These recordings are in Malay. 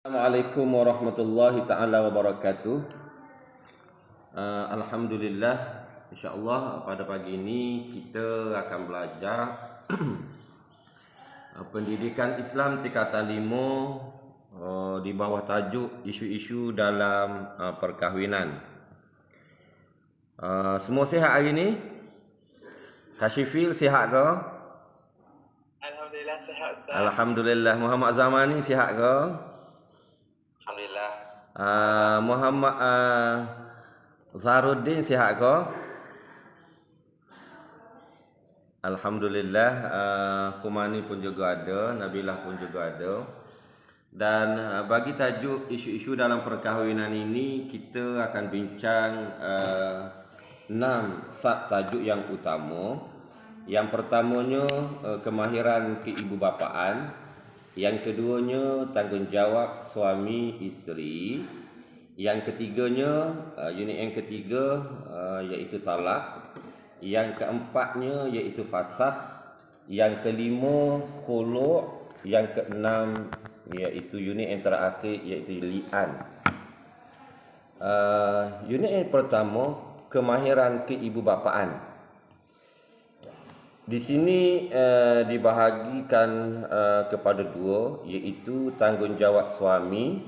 Assalamualaikum warahmatullahi taala wabarakatuh. Alhamdulillah, insya-Allah pada pagi ini kita akan belajar pendidikan Islam tingkatan 5 di bawah tajuk isu-isu dalam perkahwinan. Semua sihat hari ini? Kashifil sihat ke? Alhamdulillah sihat Ustaz. Alhamdulillah. Muhammad Zamani sihat ke? Alhamdulillah. Muhammad Zaruddin sihat ke? Alhamdulillah. Khumani pun juga ada, Nabilah pun juga ada. Dan bagi tajuk isu-isu dalam perkahwinan ini, kita akan bincang 6 sub tajuk yang utama. Yang pertamanya kemahiran keibubapaan. Yang keduanya tanggungjawab suami isteri. Yang ketiganya unit yang ketiga iaitu talak. Yang keempatnya iaitu fasakh. Yang kelima khulu'. Yang keenam iaitu unit yang terakhir iaitu li'an. Unit yang pertama kemahiran keibubapaan. Di sini dibahagikan kepada dua, iaitu tanggungjawab suami,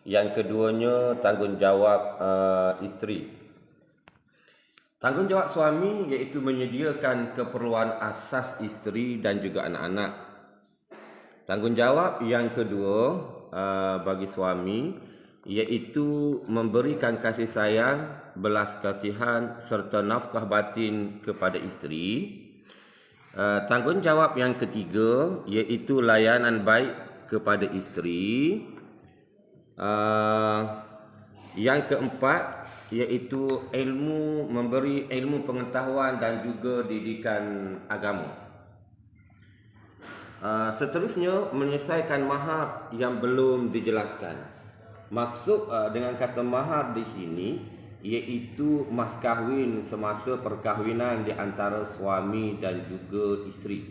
yang keduanya tanggungjawab isteri. Tanggungjawab suami iaitu menyediakan keperluan asas isteri dan juga anak-anak. Tanggungjawab yang kedua bagi suami iaitu memberikan kasih sayang, belas kasihan serta nafkah batin kepada isteri. Tanggungjawab yang ketiga iaitu layanan baik kepada isteri. Yang keempat iaitu memberi ilmu pengetahuan dan juga didikan agama. Seterusnya menyelesaikan mahar yang belum dijelaskan. Maksud dengan kata mahar di sini iaitu mas kahwin semasa perkahwinan di antara suami dan juga isteri.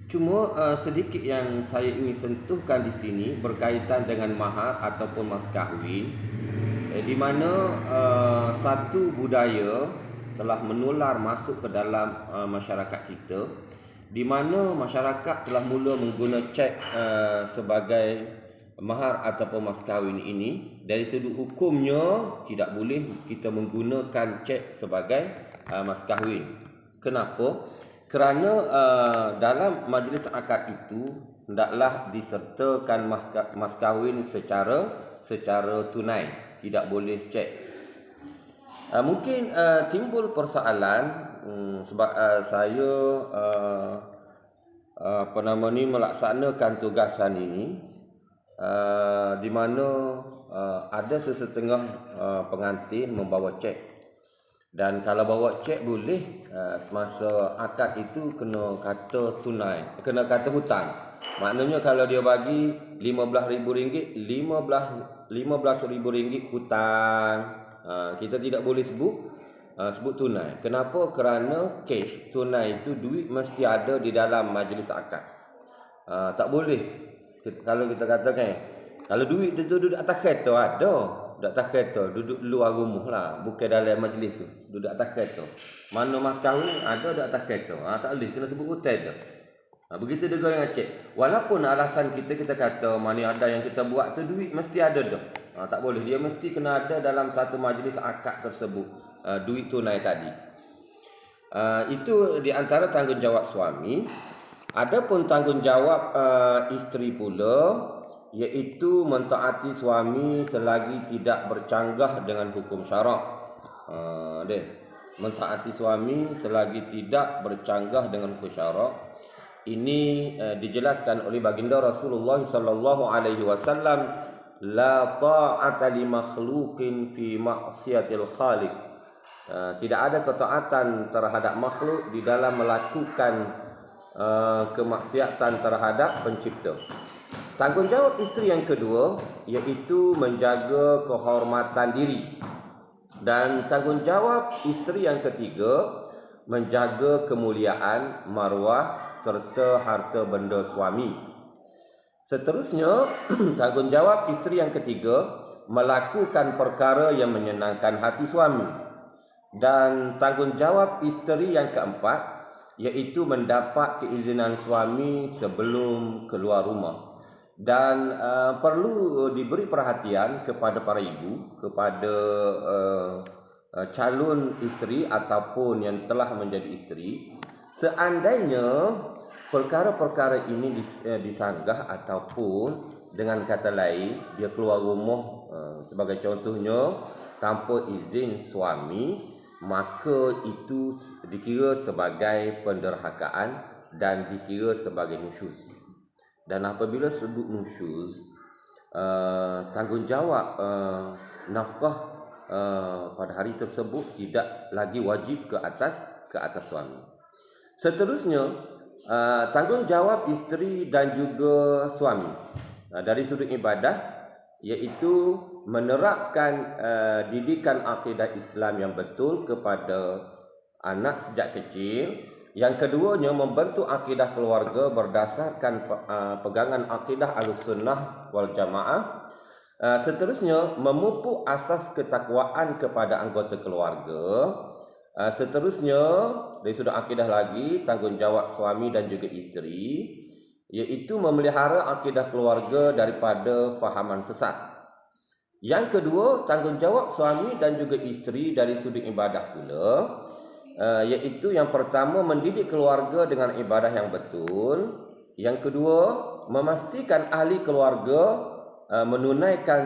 Cuma sedikit yang saya ingin sentuhkan di sini berkaitan dengan mahar ataupun mas kahwin, di mana satu budaya telah menular masuk ke dalam masyarakat kita, di mana masyarakat telah mula menggunakan cek sebagai mahar ataupun mas kahwin ini. Dari sudut hukumnya tidak boleh kita menggunakan cek sebagai mas kahwin. Kenapa? Kerana dalam majlis akad itu hendaklah disertakan mas kahwin secara tunai, tidak boleh cek. Mungkin timbul persoalan sebab saya melaksanakan tugasan ini, di mana ada sesetengah pengantin membawa cek. Dan kalau bawa cek boleh, semasa akad itu kena kata tunai, kena kata hutang. Maknanya kalau dia bagi RM15,000, RM15,000 hutang. Kita tidak boleh sebut tunai. Kenapa? Kerana cash tunai itu duit mesti ada di dalam majlis akad. Tak boleh. Kalau kita katakan, kalau duit itu duduk atas kereta, ada. Duduk atas kereta, duduk luar rumah lah. Bukan dalam majlis tu. Duduk atas kereta. Mana mas kahwin, ada duduk atas kereta. Tak boleh, kena sebut hotel tu. Begitu juga dengan cek. Walaupun alasan kita kata mana ada yang kita buat tu, duit mesti ada dah. Tak boleh, dia mesti kena ada dalam satu majlis akad tersebut. Duit tunai tadi. Itu di antara tanggungjawab suami. Adapun tanggungjawab isteri pula, iaitu mentaati suami selagi tidak bercanggah dengan hukum syarak. Mentaati suami selagi tidak bercanggah dengan hukum syarak. Ini dijelaskan oleh baginda Rasulullah sallallahu alaihi wasallam, la ta'ata li makhluqin fi ma'siyatil khaliq. Tidak ada ketaatan terhadap makhluk di dalam melakukan kemaksiatan terhadap pencipta. Tanggungjawab isteri yang kedua iaitu menjaga kehormatan diri. Dan tanggungjawab isteri yang ketiga menjaga kemuliaan, maruah serta harta benda suami. Seterusnya, tanggungjawab isteri yang ketiga, melakukan perkara yang menyenangkan hati suami. Dan tanggungjawab isteri yang keempat, iaitu mendapat keizinan suami sebelum keluar rumah. Dan perlu diberi perhatian kepada para ibu, kepada calon isteri ataupun yang telah menjadi isteri, seandainya perkara-perkara ini disanggah ataupun dengan kata lain dia keluar rumah sebagai contohnya tanpa izin suami, maka itu dikira sebagai penderhakaan dan dikira sebagai nusyuz. Dan apabila sebut nusyuz, tanggungjawab nafkah pada hari tersebut tidak lagi wajib ke atas suami. Seterusnya, tanggungjawab isteri dan juga suami dari sudut ibadah, iaitu menerapkan didikan akidah Islam yang betul kepada anak sejak kecil. Yang keduanya, membentuk akidah keluarga berdasarkan pegangan akidah Ahlussunnah wal Jamaah. Seterusnya, memupuk asas ketakwaan kepada anggota keluarga. Seterusnya, dari sudut akidah lagi, tanggungjawab suami dan juga isteri, iaitu memelihara akidah keluarga daripada fahaman sesat. Yang kedua, tanggungjawab suami dan juga isteri dari sudut ibadah pula, iaitu yang pertama, mendidik keluarga dengan ibadah yang betul. Yang kedua, memastikan ahli keluarga menunaikan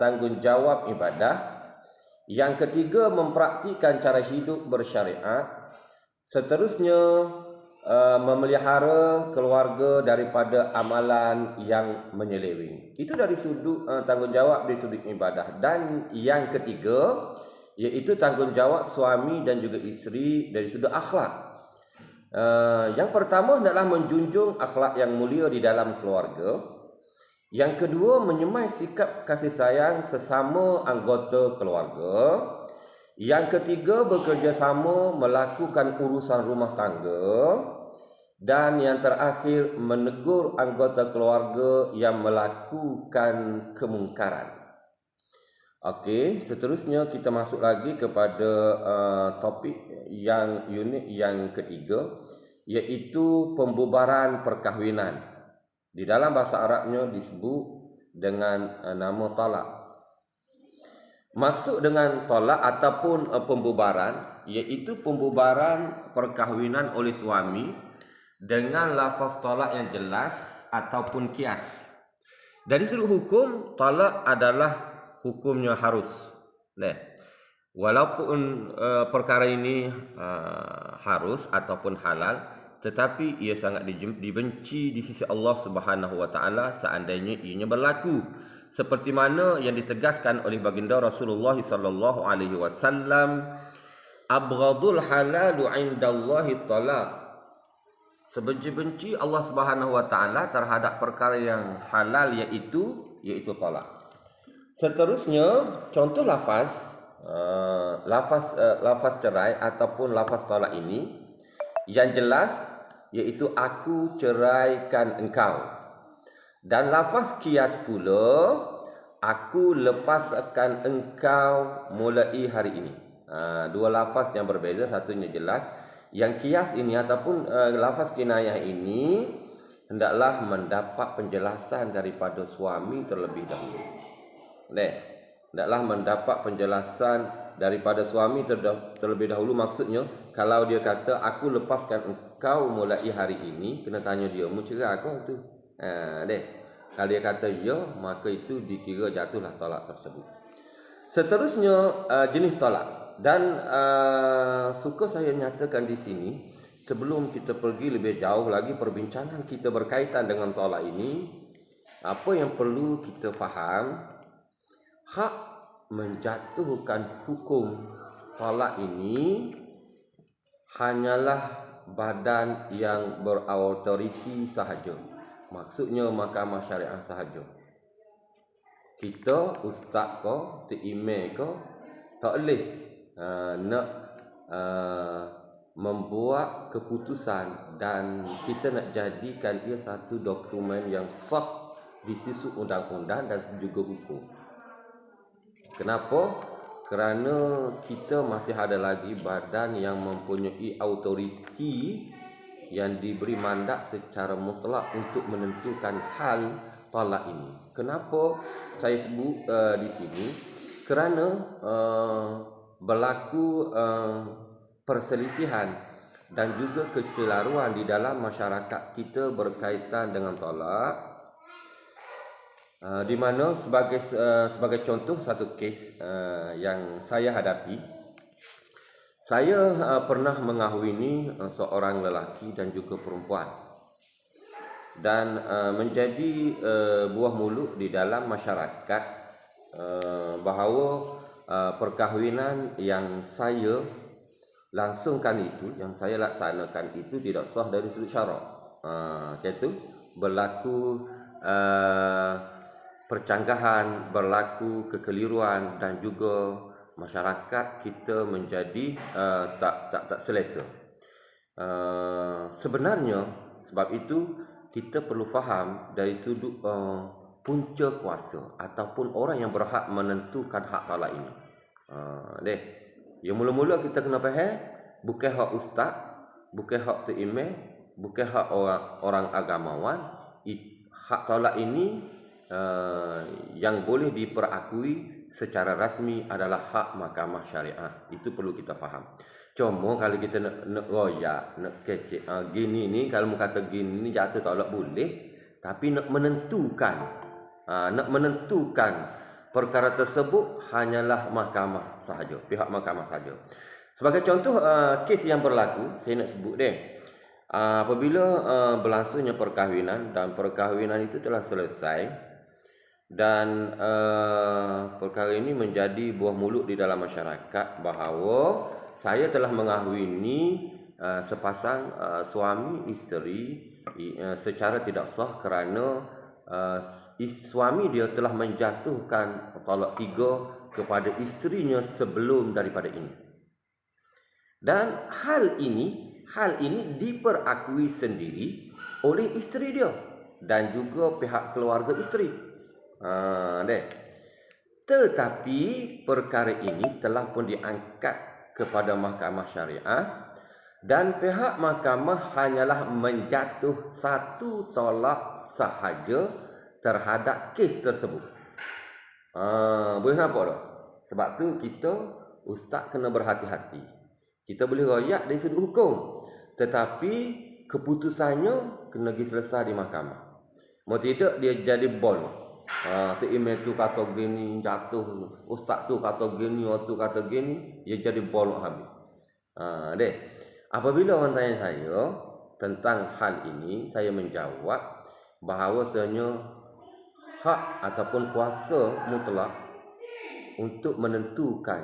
tanggungjawab ibadah. Yang ketiga, mempraktikkan cara hidup bersyariat. Seterusnya, memelihara keluarga daripada amalan yang menyeleweng. Itu dari sudut tanggungjawab dari sudut ibadah. Dan yang ketiga, iaitu tanggungjawab suami dan juga isteri dari sudut akhlak. Yang pertama adalah menjunjung akhlak yang mulia di dalam keluarga. Yang kedua, menyemai sikap kasih sayang sesama anggota keluarga. Yang ketiga, bekerjasama melakukan urusan rumah tangga. Dan yang terakhir, menegur anggota keluarga yang melakukan kemungkaran. Okey, seterusnya kita masuk lagi kepada topik yang unik yang ketiga, iaitu pembubaran perkahwinan. Di dalam bahasa Arabnya disebut dengan nama talak. Maksud dengan tolak ataupun pembubaran, iaitu pembubaran perkahwinan oleh suami dengan lafaz tolak yang jelas ataupun kias. Dari sudut hukum, tolak adalah hukumnya harus. Walaupun perkara ini harus ataupun halal, tetapi ia sangat dibenci di sisi Allah Subhanahu wa taala seandainya ianya berlaku. Seperti mana yang ditegaskan oleh baginda Rasulullah sallallahu alaihi wasallam, abghadul halalu 'indallahi talaq. Sebenci-benci Allah Subhanahu wa taala terhadap perkara yang halal iaitu talak. Seterusnya, contoh lafaz cerai ataupun lafaz talak ini yang jelas iaitu aku ceraikan engkau. Dan lafaz kias pula, aku lepaskan engkau mulai hari ini. Dua lafaz yang berbeza, satunya jelas. Yang kias ini ataupun lafaz kinayah ini hendaklah mendapat penjelasan daripada suami terlebih dahulu. Hendaklah mendapat penjelasan daripada suami terlebih dahulu. Maksudnya, kalau dia kata aku lepaskan engkau mulai hari ini, kena tanya dia, mu cerai kau tu? Kalau dia kata ya, maka itu dikira jatuhlah talak tersebut. Seterusnya, jenis talak. Dan suka saya nyatakan di sini, sebelum kita pergi lebih jauh lagi perbincangan kita berkaitan dengan talak ini, apa yang perlu kita faham, hak menjatuhkan hukum talak ini hanyalah badan yang berautoriti sahaja. Maksudnya mahkamah syariah sahaja. Kita, ustaz ko, imam ko, tak boleh nak membuat keputusan dan kita nak jadikan ia satu dokumen yang sah disusun undang-undang dan juga hukum. Kenapa? Kerana kita masih ada lagi badan yang mempunyai autoriti yang diberi mandat secara mutlak untuk menentukan hal talak ini. Kenapa saya sebut di sini? Kerana berlaku perselisihan dan juga kecelaruan di dalam masyarakat kita berkaitan dengan talak. Di mana sebagai contoh satu kes yang saya hadapi, saya pernah mengahwini seorang lelaki dan juga perempuan, dan menjadi buah mulut di dalam masyarakat bahawa perkahwinan yang saya langsungkan itu, yang saya laksanakan itu tidak sah dari sudut syarak. Iaitu berlaku percanggahan, berlaku kekeliruan dan juga masyarakat kita menjadi tak selesa. Sebenarnya sebab itu kita perlu faham dari sudut punca kuasa ataupun orang yang berhak menentukan hak talak ini. Yang mula-mula kita kena faham, bukan hak ustaz, bukan hak tok-imam, bukan hak orang agamawan. Hak talak ini yang boleh diperakui secara rasmi adalah hak mahkamah syariah. Itu perlu kita faham. Cuma kalau kita nak royak, nak kecek gini ni, kalau kata gini ni jatuh talak boleh, tapi nak menentukan perkara tersebut hanyalah mahkamah sahaja, pihak mahkamah sahaja. Sebagai contoh kes yang berlaku, saya nak sebut apabila berlangsungnya perkahwinan dan perkahwinan itu telah selesai, dan perkara ini menjadi buah mulut di dalam masyarakat bahawa saya telah mengahwini sepasang suami isteri secara tidak sah kerana suami dia telah menjatuhkan talak 3 kepada isterinya sebelum daripada ini. Dan hal ini diperakui sendiri oleh isteri dia dan juga pihak keluarga isteri. Tetapi perkara ini telah pun diangkat kepada mahkamah syariah dan pihak mahkamah hanyalah menjatuh 1 tolak sahaja terhadap kes tersebut. Boleh nampak tak? Sebab tu kita ustaz kena berhati-hati. Kita boleh royak dari sudut hukum, tetapi keputusannya kena pergi selesai di mahkamah. Mau tidak dia jadi bol. Tok-imam tu kata gini, jatuh. Ustaz tu kata gini, tu kata gini, dia jadi bolok habis. Apabila orang tanya saya tentang hal ini, saya menjawab bahawasanya hak ataupun kuasa mutlak untuk menentukan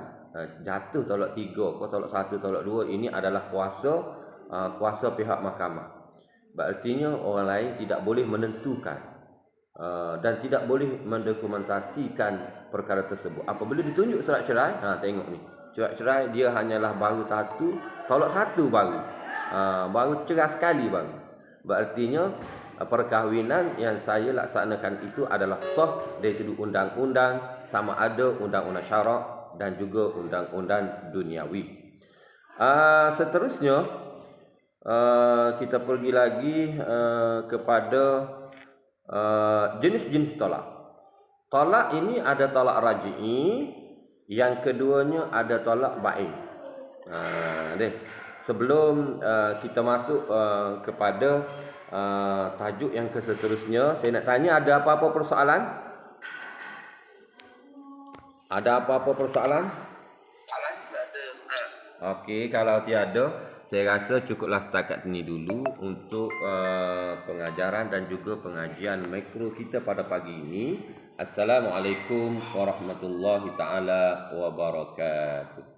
jatuh tolak 3 atau tolak 1, tolak 2 ini adalah kuasa pihak mahkamah. Berartinya orang lain tidak boleh menentukan dan tidak boleh mendokumentasikan perkara tersebut. Apabila ditunjuk surat cerai, tengok ni. Surat cerai dia hanyalah baru 1, tolak 1 baru. Baru cerai sekali baru. Berartinya perkahwinan yang saya laksanakan itu adalah sah dari sudut undang-undang, sama ada undang-undang syarak dan juga undang-undang duniawi. Seterusnya kita pergi lagi kepada jenis-jenis tolak. Tolak ini ada tolak raj'i, yang keduanya ada tolak bain. Sebelum kita masuk kepada tajuk yang seterusnya, saya nak tanya, ada apa-apa persoalan? Ada apa-apa persoalan? Tak ada, Ustaz. Okey, kalau tiada, saya rasa cukuplah setakat ini dulu untuk pengajaran dan juga pengajian mikro kita pada pagi ini. Assalamualaikum warahmatullahi taala wabarakatuh.